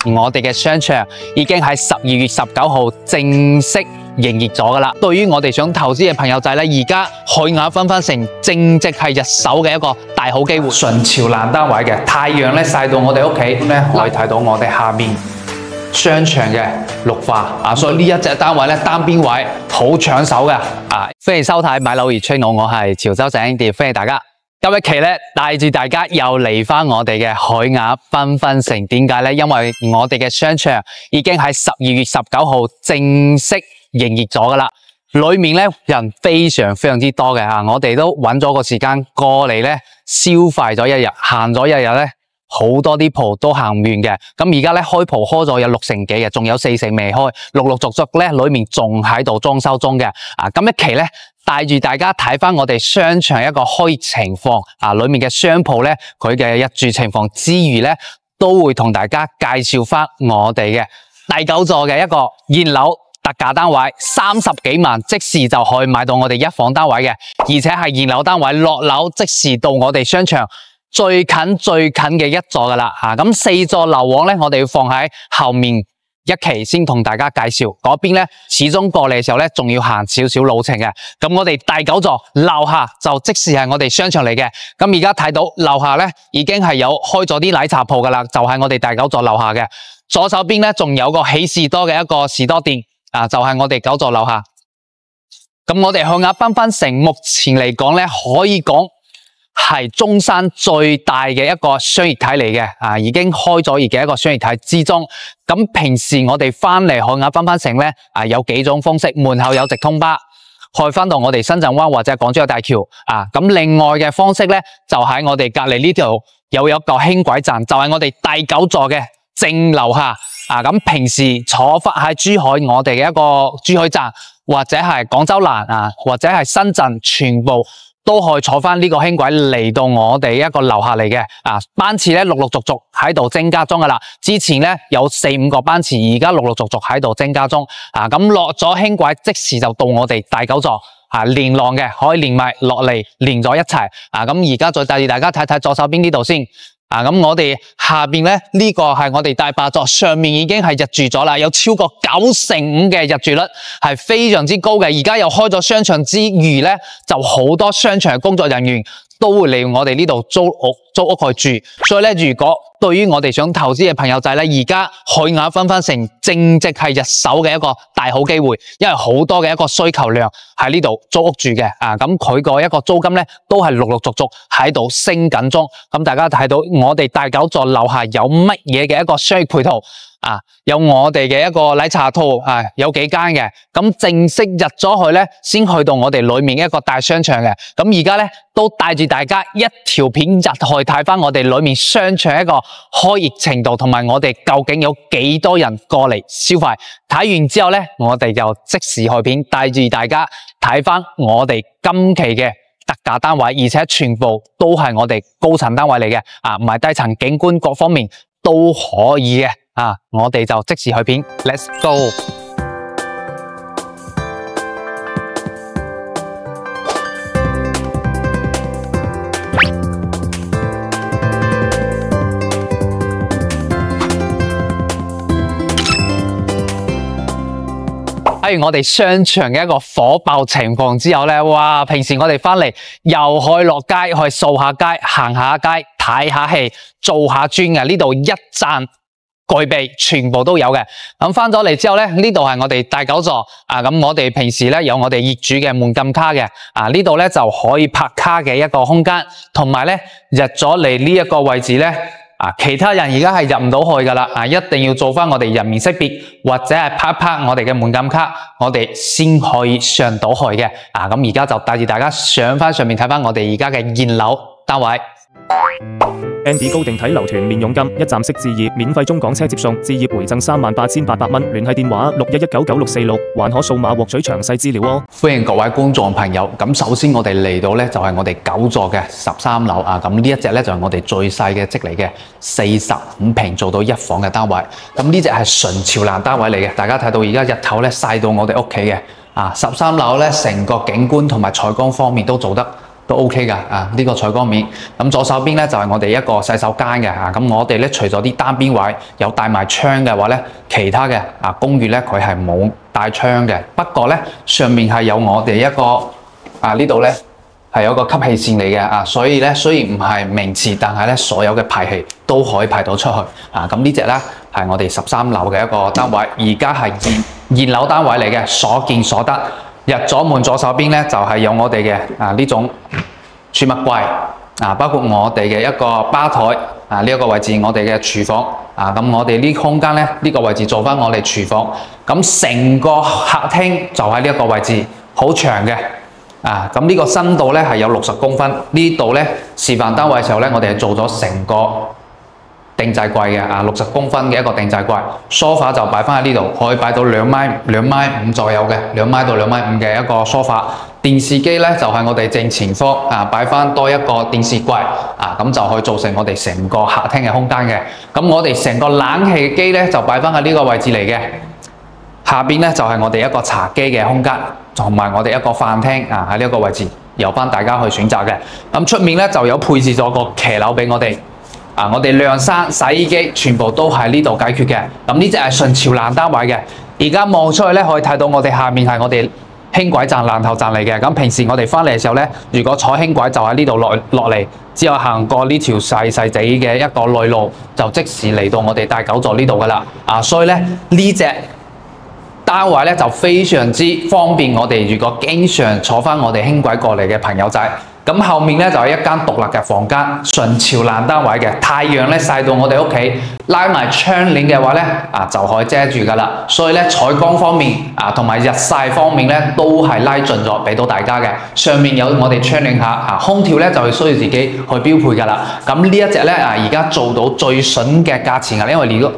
我哋嘅商場已經喺12月19號正式營業咗噶啦。對於我哋想投資嘅朋友仔咧，而家海雅繽紛城正值係入手嘅一個大好機會。純潮藍單位嘅太陽咧曬到我哋屋企咧，可以睇到我哋下面商場嘅綠化啊，所以呢一隻單位咧單邊位好搶手嘅啊！歡迎收睇買樓而 channel， 我係潮州鄭英傑，歡迎大家。今一期咧帶住大家又嚟翻我哋嘅海雅繽紛城，點解咧？因為我哋嘅商場已經喺12月19號正式營業咗噶啦，裏面咧人非常之多嘅啊！我哋都揾咗個時間過嚟咧消費咗一日，行咗一日咧。好多啲鋪都行唔完嘅，咁而家咧開鋪開咗有6成幾嘅，仲有4成未開，陸續咧裏面仲喺度裝修中嘅。啊，咁一期咧帶住大家睇翻我哋商場一個開業情況，啊，裏面嘅商鋪咧佢嘅入住情況之餘咧，都會同大家介紹翻我哋嘅第9座嘅一個現樓特價單位，30幾萬即時就可以買到我哋一房單位嘅，而且係現樓單位落樓即時到我哋商場。最近嘅一座噶啦吓，咁4座樓王咧，我哋要放喺後面一期先同大家介紹。嗰邊咧，始終過嚟嘅時候咧，仲要行少少路程嘅。咁我哋第9座樓下就即時係我哋商場嚟嘅。咁而家睇到樓下咧，已經係有開咗啲奶茶鋪噶啦，就係我哋第9座樓下嘅。左手邊咧，仲有個喜事多嘅一個士多店啊，就係我哋9座樓下。咁我哋海雅繽紛城目前嚟講咧，可以講係中山最大嘅一個商業體嚟嘅，啊，已經開咗業嘅一個商業體之中。咁平時我哋翻嚟海雅繽紛城咧，啊，有幾種方式，門口有直通巴，可以翻到我哋深圳灣或者港珠澳大橋，啊，咁另外嘅方式咧，就喺我哋隔籬呢度有一個輕軌站，就係我哋第9座嘅正樓下，啊，咁平時坐翻喺珠海我哋嘅一個珠海站，或者係廣州南啊，或者係深圳，全部都可以坐翻呢個輕軌嚟到我哋一個樓下嚟嘅，啊，班次咧陸續喺度增加中噶啦。之前咧有4、5個班次，而家陸續喺度增加中。啊，咁落咗輕軌即時就到我哋第9座，啊，連浪嘅可以連埋落嚟連咗一齊。啊，咁而家再帶住大家睇睇左手邊呢度先。啊，咁我哋下邊咧呢個係我哋第8座，上面已經係入住咗啦，有超過95%嘅入住率，係非常之高嘅。而家又開咗商場之餘咧，就好多商場嘅工作人員都會嚟我哋呢度租屋去住。所以咧，如果對於我哋想投資嘅朋友仔咧，而家海雅繽紛城正值係入手嘅一個大好機會，因為好多嘅一個需求量喺呢度租屋住嘅，啊，咁佢個一個租金咧都係陸續喺度升緊中。咁大家睇到我哋第9座樓下有乜嘢嘅一個商業配套啊？有我哋嘅一個奶茶鋪啊，有幾間嘅。咁正式入咗去咧，先去到我哋裏面一個大商場嘅。咁而家咧都帶住大家一條片入去睇翻我哋裏面商場一個開業程度，同埋我哋究竟有幾多人過嚟消費。睇完之後咧，我哋就即時開片，帶住大家睇翻我哋今期嘅特價單位，而且全部都係我哋高層單位嚟嘅，啊，唔係低層，景觀各方面都可以嘅，啊，我哋就即時去片 ，Let's go！喺我哋商場嘅一個火爆情況之後咧，哇！平時我哋翻嚟又可以落街去掃下街、行下街、睇下戲、做下磚嘅，呢度一站具備，全部都有嘅。咁翻咗嚟之後咧，呢度係我哋第9座啊。咁我哋平時咧有我哋業主嘅門禁卡嘅，啊，呢度咧就可以拍卡嘅一個空間，同埋咧入咗嚟呢一個位置咧。啊，其他人而家係入唔到去噶啦，啊，一定要做翻我哋人面識別或者係拍我哋嘅門禁卡，我哋先可以上到去嘅。啊，咁而家就帶住大家上翻上面睇翻我哋而家嘅現樓單位。Andy 高定體樓團免佣金，一站式置業，免費中港車接送，置業回贈38,800蚊。聯繫電話61199646，還可數碼獲取詳細資料哦。歡迎各位觀眾朋友。咁首先我哋嚟到咧就係我哋9座嘅13樓啊。咁呢一隻咧就係我哋最細嘅積嚟嘅45平做到1房嘅單位。咁呢隻係純潮藍單位嚟嘅。大家睇到而家日頭咧曬到我哋屋企嘅啊。13樓咧成個景觀同埋採光方面都做得都 OK 㗎呢個採光面。咁左手邊咧就係我哋一個洗手間嘅咁我哋咧除咗啲單邊位有帶埋窗嘅話咧，其他嘅公寓咧佢係冇帶窗嘅。不過咧上面係有我哋一個呢度咧係有個吸氣線嚟嘅所以咧雖然唔係名詞，但係咧所有嘅排氣都可以排到出去咁呢隻咧係我哋13樓嘅一個單位，而家係現樓單位嚟嘅，所見所得。入咗門左手邊咧就係有我哋嘅呢種儲物櫃包括我哋嘅一個吧台呢一個位置，我哋嘅廚房咁我哋呢空間咧呢個位置做翻我哋廚房，咁成個客廳就喺呢一個位置，好長嘅咁呢個深度咧係有60公分，呢度咧示範單位嘅時候咧，我哋係做咗成個定製櫃嘅60公分嘅一個定製櫃，梳化就擺翻喺呢度，可以擺到2米5左右嘅2米到2米5嘅一個梳化。電視機咧就係我哋正前方擺翻多一個電視櫃咁就可以造成我哋成個客廳嘅空間嘅。咁我哋成個冷氣機咧就擺翻喺呢個位置嚟嘅。下邊咧就係我哋一個茶几嘅空間，同埋我哋一個飯廳喺呢一個位置，由翻大家去選擇嘅。咁出面咧就有配置咗個騎樓俾我哋。我哋晾衫、洗衣機全部都喺呢度解決嘅。咁呢隻係純朝南單位嘅。而家望出去咧，可以睇到我哋下面係我哋輕軌站南頭站嚟嘅。咁平時我哋翻嚟嘅時候咧，如果坐輕軌就喺呢度落嚟，之後行過呢條細細地嘅一個內路，就即時嚟到我哋第9座呢度噶啦。所以咧呢隻單位咧就非常之方便我哋，如果經常坐翻我哋輕軌過嚟嘅朋友仔。咁後面咧就係一間獨立嘅房間，純朝南單位嘅。太陽咧曬到我哋屋企，拉埋窗簾嘅話咧就可以遮住噶啦。所以咧採光方面同埋日曬方面咧都係拉盡咗俾到大家嘅。上面有我哋窗簾下空調咧就係需要自己去標配噶啦。咁呢一隻咧而家做到最筍嘅價錢因為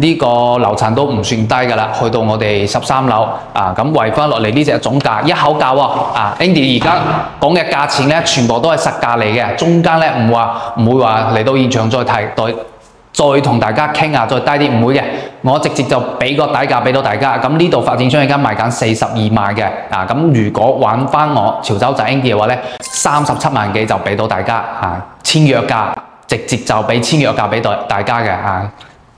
呢個樓層都唔算低㗎啦，去到我哋13樓咁圍翻落嚟呢隻總價一口價喎Andy 而家講嘅價錢咧，全部都係實價嚟嘅，中間咧唔會話嚟到現場再同大家傾再低啲，唔會嘅，我直接就俾個底價俾到大家。咁呢度發展商而家賣緊42萬嘅咁如果玩翻我潮州仔 Andy 嘅話咧，37萬幾就俾到大家簽約價，直接就俾簽約價俾大家嘅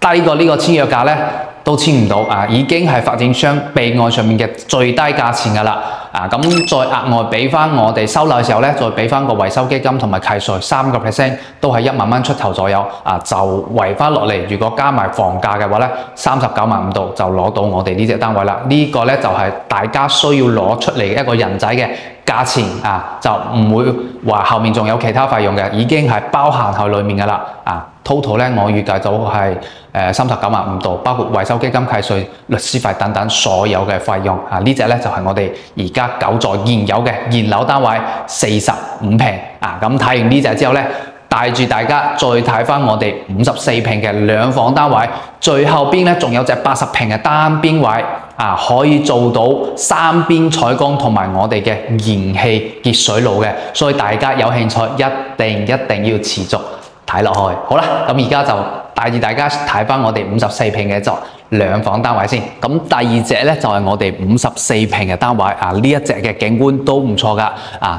低過呢個簽約價咧都簽唔到已經係發展商備案上面嘅最低價錢㗎啦咁再額外俾翻我哋收樓嘅時候咧，再俾翻個維修基金同埋契稅3%，都係1萬蚊出頭左右就圍翻落嚟。如果加埋房價嘅話咧，39萬5度就攞到我哋呢隻單位啦。呢個咧就係大家需要攞出嚟嘅一個人仔嘅價錢就唔會話後面仲有其他費用嘅，已經係包含喺裡面㗎啦total 咧，我預計就係39萬5度，包括維修基金、契稅、律師費等等所有嘅費用呢隻咧就係我哋而家9座現有嘅現樓單位45平咁睇完呢隻之後咧，帶住大家再睇翻我哋54平嘅兩房單位，最後邊咧仲有隻80平嘅單邊位可以做到3邊採光同埋我哋嘅燃氣熱水爐嘅，所以大家有興趣一定要持續睇落去。好啦，咁而家就帶住大家睇翻我哋54平嘅座兩房單位先。咁第二隻咧就係我哋54平嘅單位呢一隻嘅景觀都唔錯噶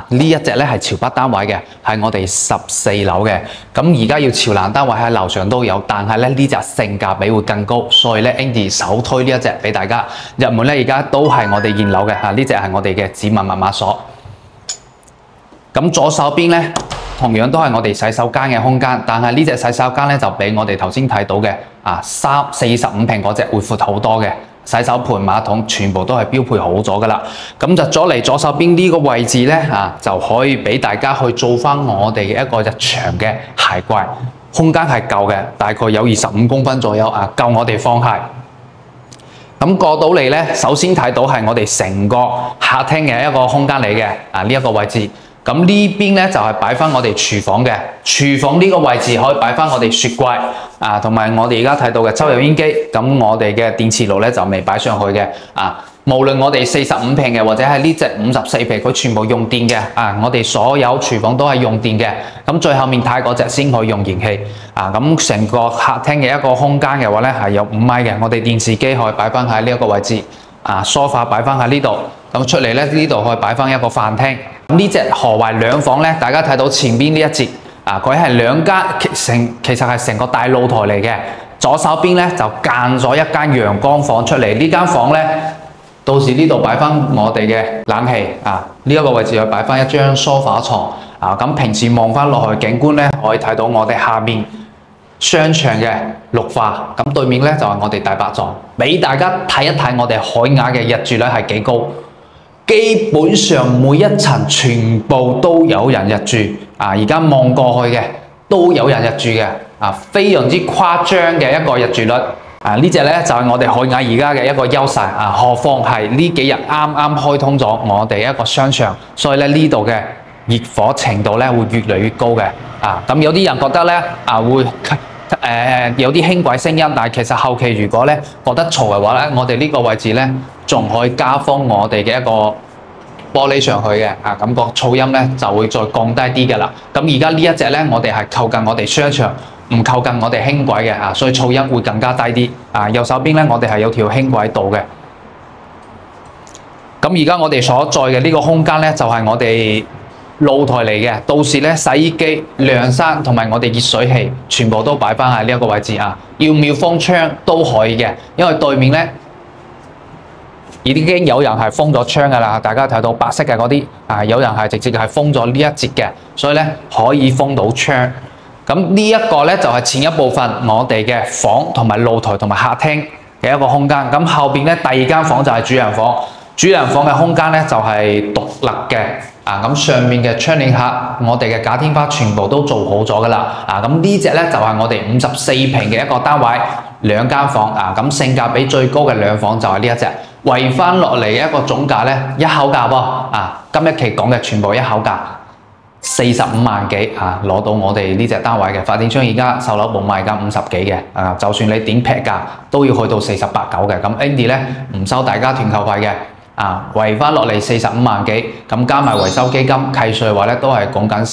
呢一隻咧係朝北單位嘅，係我哋14樓嘅。咁而家要朝南單位喺樓上都有，但係咧呢隻性價比會更高，所以咧 Andy 首推呢一隻俾大家入門咧。而家都係我哋現樓嘅呢隻係我哋嘅指紋密碼鎖。咁左手邊咧，同樣都係我哋洗手間嘅空間，但係呢隻洗手間咧就比我哋頭先睇到嘅45平嗰隻會闊好多嘅，洗手盆、馬桶全部都係標配好咗噶啦。咁就咗嚟左手邊呢個位置咧就可以俾大家去做翻我哋嘅一個日常嘅鞋櫃，空間係夠嘅，大概有25公分左右夠我哋放鞋。咁過到嚟咧，首先睇到係我哋成個客廳嘅一個空間嚟嘅呢一個位置。咁呢邊咧就係擺翻我哋廚房嘅，廚房呢個位置可以擺翻我哋雪櫃同埋我哋而家睇到嘅抽油煙機。咁我哋嘅電磁爐咧就未擺上去嘅無論我哋45平嘅或者係呢隻54平，佢全部用電嘅我哋所有廚房都係用電嘅。咁最後面睇嗰隻先可以用燃氣咁成個客廳嘅一個空間嘅話咧係有5米嘅，我哋電視機可以擺翻喺呢一個位置梳化擺翻喺呢度。咁出嚟咧呢度可以擺翻一個飯廳。呢隻何謂兩房咧？大家睇到前邊呢一節佢係兩間其實係成個大露台嚟嘅。左手邊咧就間咗一間陽光房出嚟。呢間房咧，到時呢度擺翻我哋嘅冷氣呢一個位置又擺翻一張梳化床咁平時望翻落去景觀咧，可以睇到我哋下面商場嘅綠化，咁對面咧就係我哋大白象，俾大家睇一睇我哋海雅嘅入住率係幾高，基本上每一層全部都有人入住而家望過去嘅都有人入住嘅非常之誇張嘅一個入住率呢隻咧就係我哋海雅而家嘅一個優勢何況係呢幾日啱啱開通咗我哋一個商場，所以咧呢度嘅熱火程度咧會越嚟越高嘅咁有啲人覺得咧會有啲輕軌聲音，但係其實後期如果咧覺得嘈嘅話咧，我哋呢個位置咧仲可以加封我哋嘅一個玻璃上去嘅咁個噪音咧就會再降低啲嘅啦。咁而家呢一隻咧，我哋係靠近我哋商場，唔靠近我哋輕軌嘅所以噪音會更加低啲右手邊咧，我哋係有條輕軌道嘅。咁而家我哋所在嘅呢個空間咧，就係我哋露台嚟嘅，到時咧洗衣機、晾衫同埋我哋熱水器全部都擺翻喺呢一個位置要唔要封窗都可以嘅，因為對面咧已經有人係封咗窗噶啦，大家睇到白色嘅嗰啲有人係直接係封咗呢一節嘅，所以咧可以封到窗。咁呢一個咧就係前一部分我哋嘅房同埋露台同埋客廳嘅一個空間。咁後邊咧第二間房就係主人房，主人房嘅空間咧就係獨立嘅。咁上面嘅窗簾盒，我哋嘅假天花全部都做好咗噶啦。咁呢隻咧就係我哋54平嘅一個單位，兩間房咁性價比最高嘅兩房就係呢一隻。圍翻落嚟嘅一個總價咧，一口價今一期講嘅全部一口價45萬幾攞到我哋呢隻單位嘅。發展商而家售樓部賣緊50幾嘅就算你點劈價都要去到48、9嘅。咁 Andy 咧唔收大家團購費嘅。圍翻落嚟45萬幾，咁加埋維修基金契稅嘅話咧，都係講緊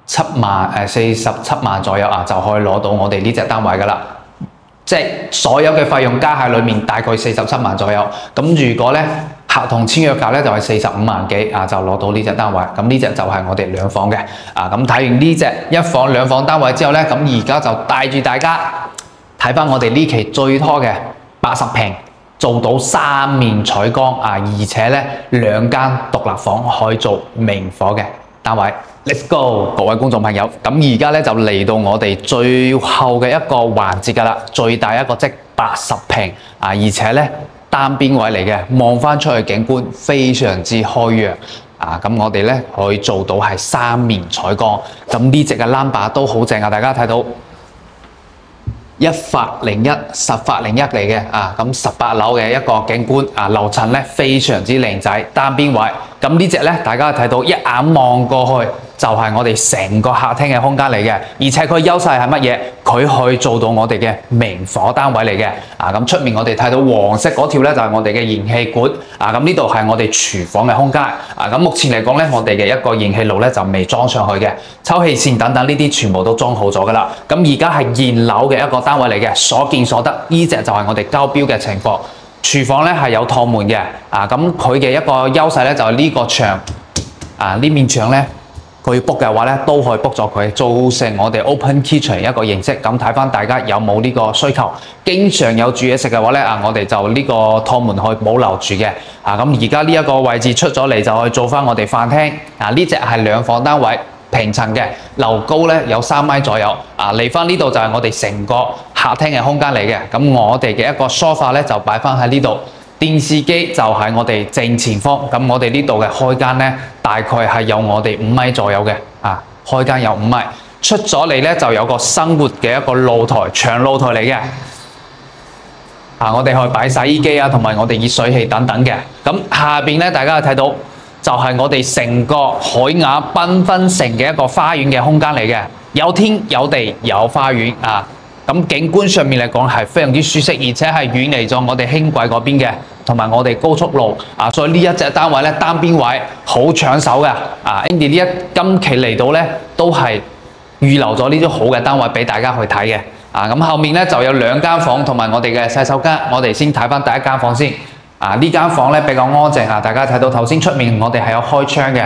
47萬左右就可以攞到我哋呢隻單位噶啦。即係所有嘅費用加喺裏面，大概47萬左右。咁如果咧合同簽約價咧就係45萬幾就攞到呢隻單位。咁呢隻就係我哋兩房嘅。咁睇完呢隻一房兩房單位之後咧，咁而家就帶住大家睇翻我哋呢期最拖嘅80平。做到3面採光而且咧兩間獨立房可以做明火嘅單位。Let's go， 各位觀眾朋友，咁而家咧就嚟到我哋最後嘅一個環節㗎啦，最大一個即80平而且咧單邊位嚟嘅，望翻出去景觀非常之開揚咁我哋咧可以做到係3面採光。咁呢隻嘅 number 都好正大家睇到。1法01、10法01嚟嘅咁18樓嘅一個景觀樓層咧非常之靚仔，單邊位。咁呢隻咧大家睇到一眼望過去就係我哋成個客廳嘅空間嚟嘅，而且佢優勢係乜嘢？佢可以做到我哋嘅明火單位嚟嘅咁出面我哋睇到黃色嗰條咧就係我哋嘅燃氣管咁呢度係我哋廚房嘅空間咁目前嚟講咧，我哋嘅一個燃氣爐咧就未裝上去嘅，抽氣扇等等呢啲全部都裝好咗噶啦。咁而家係現樓嘅一個單位嚟嘅，所見所得呢隻就係我哋交標嘅情況。廚房咧係有趟門嘅咁佢嘅一個優勢咧就係呢個牆呢面牆咧。佢要 book 嘅話咧，都可以 book 咗佢，做成我哋 open kitchen 一個形式。咁睇翻大家有冇呢個需求，經常有煮嘢食嘅話咧，我哋就呢個趟門可以保留住嘅。咁而家呢一個位置出咗嚟，就可以做翻我哋飯廳。呢隻係兩房單位，平層嘅，樓高咧有3米左右。嚟翻呢度就係我哋成個客廳嘅空間嚟嘅。咁我哋嘅一個梳化咧就擺翻喺呢度。電視機就喺我哋正前方，咁我哋呢度嘅開間咧，大概係有我哋5米左右嘅，開間有5米，出咗嚟咧就有個生活嘅一個露台，長露台嚟嘅，我哋可以擺洗衣機同埋我哋熱水器等等嘅。咁下邊咧，大家睇到就係我哋成個海雅繽紛城嘅一個花園嘅空間嚟嘅，有天有地有花園咁景觀上面嚟講係非常之舒適，而且係遠離咗我哋輕軌嗰邊嘅，同埋我哋高速路所以呢一隻單位咧單邊位好搶手嘅Andy 今期嚟到咧都係預留咗呢啲好嘅單位俾大家去睇嘅咁後面咧就有2間房同埋我哋嘅洗手間，我哋先睇翻第一間房先呢間房咧比較安靜啊，大家睇到頭先出面我哋係有開窗嘅，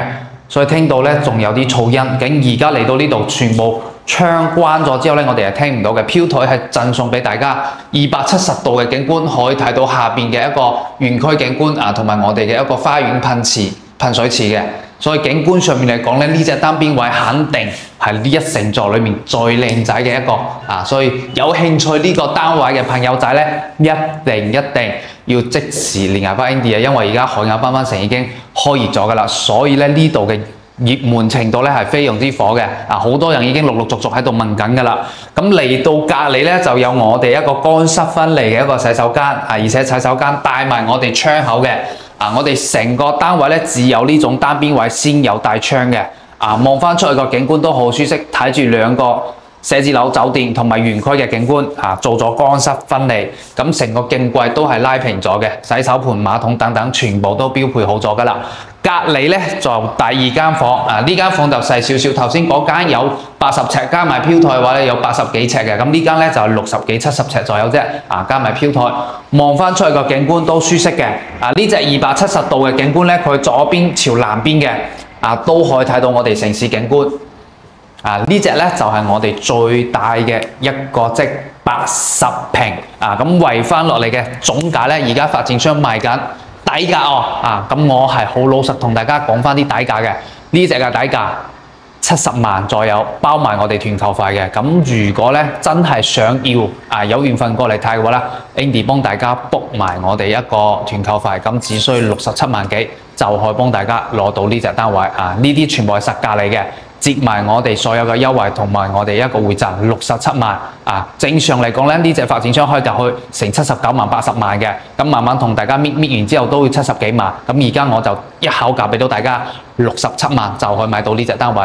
所以聽到咧仲有啲噪音。咁而家嚟到呢度全部窗關咗之後咧，我哋係聽唔到嘅。飄台係贈送俾大家270度嘅景觀，可以睇到下邊嘅一個園區景觀啊，同埋我哋嘅一個花園噴水池嘅。所以景觀上面嚟講咧，呢隻單邊位肯定係呢一成座裏面最靚仔嘅一個啊！所以有興趣呢個單位嘅朋友仔咧，一定要即時聯繫翻 Andy 啊！因為而家海雅繽紛城已經開熱咗噶啦，所以咧呢度嘅熱門程度咧係非常之火嘅啊！好多人已經陸陸續續喺度問緊噶啦。咁嚟到隔離咧就有我哋一個乾濕分離嘅一個洗手間啊，而且洗手間帶埋我哋窗口嘅。我哋成個單位咧只有呢種單邊位先有帶窗嘅，望翻出去個景觀都好舒適，睇住兩個寫字樓、酒店同埋園區嘅景觀，做咗乾濕分離，咁成個徑櫃都係拉平咗嘅，洗手盆、馬桶等等全部都標配好咗噶啦。隔離咧就第二間房，呢間房就細少少，頭先嗰間有80尺，加埋飄台嘅話咧有80幾尺嘅，咁呢間咧就係60幾70尺左右啫，加埋飄台，望翻出去個景觀都舒適嘅。呢隻270度嘅景觀咧，佢左邊朝南邊嘅，都可以睇到我哋城市景觀。呢隻咧就係我哋最大嘅一個即80平，咁圍翻落嚟嘅總價咧，而家發展商賣緊。底價咁我係好老實同大家講翻啲底價嘅，呢隻嘅底價70萬左右，包埋我哋團購費嘅。咁如果咧真係想要有緣分過嚟睇嘅話咧 ，Andy 幫大家 book 埋我哋一個團購費，咁只需67萬幾就可以幫大家攞到呢隻單位呢啲全部係實價嚟嘅。折埋我哋所有嘅優惠同埋我哋一個回贈67萬正常嚟講咧，呢隻發展商開價去成79萬、80萬嘅，咁慢慢同大家搣完之後都會70幾萬，咁而家我就一口價俾到大家67萬就可以買到呢隻單位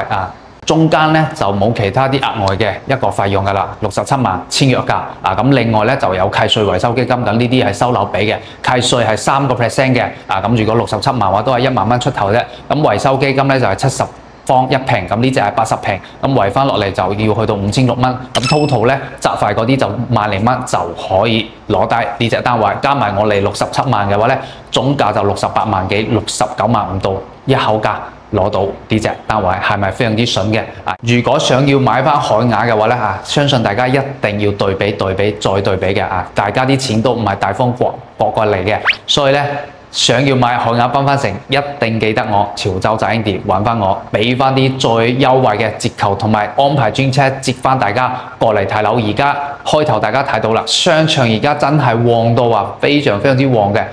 中間咧就冇其他啲額外嘅一個費用噶啦，67萬簽約價咁另外咧就有契稅維修基金，咁呢啲係收樓俾嘅，契稅係3% 嘅咁如果67萬嘅話都係1萬蚊出頭啫，咁維修基金咧就係70方一平，咁呢隻係80平，咁圍翻落嚟就要去到5600蚊，咁 total 咧雜費嗰啲就萬零蚊就可以攞低呢隻單位，加埋我哋67萬嘅話咧，總價就68萬幾，69萬5到一口價攞到呢隻單位，係咪非常之筍嘅？如果想要買翻海雅嘅話咧相信大家一定要對比再對比嘅大家啲錢都唔係大方博過嚟嘅，所以咧。想要買海雅繽紛城，一定記得我潮州仔 Andy 揾翻我，俾翻啲最優惠嘅折扣同埋安排專車接翻大家過嚟睇樓。而家開頭大家睇到啦，商場而家真係旺到非常之旺嘅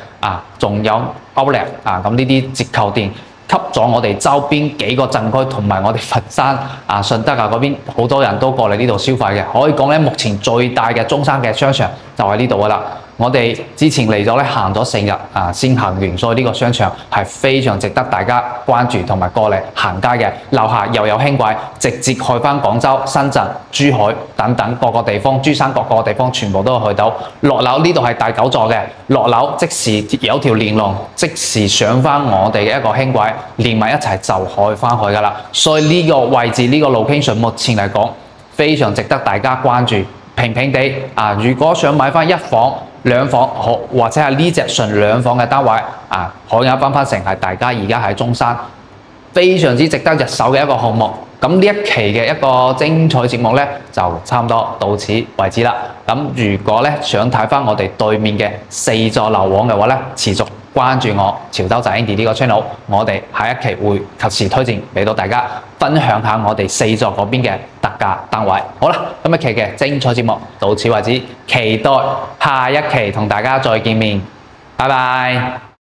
仲有 Outlet 咁呢啲折扣店吸咗我哋周邊幾個鎮區同埋我哋佛山順德嗰邊好多人都過嚟呢度消費嘅，可以講咧目前最大嘅中山嘅商場就喺呢度噶啦。我哋之前嚟咗咧，行咗4日先行完，所以呢個商場係非常值得大家關注同埋過嚟行街嘅。樓下又有輕軌，直接去翻廣州、深圳、珠海等等各個地方，珠三角各個地方全部都去到。落樓呢度係第9座嘅，落樓即時有條連龍，即時上翻我哋嘅一個輕軌，連埋一齊就可以翻去噶啦。所以呢個位置呢個 location 目前嚟講非常值得大家關注。平平地如果想買翻1房2房或者係呢隻純2房嘅單位海雅繽紛城係大家而家喺中山非常之值得入手嘅一個項目。咁呢一期嘅一個精彩節目咧就差唔多到此為止啦。咁如果咧想睇翻我哋對面嘅4座樓王嘅話咧，持續關注我潮州仔 Andy 呢個 channel， 我哋下一期會及時推薦俾到大家，分享下我哋4座嗰邊嘅特價單位。好啦，今日期嘅精彩節目到此為止，期待下一期同大家再見面，拜拜。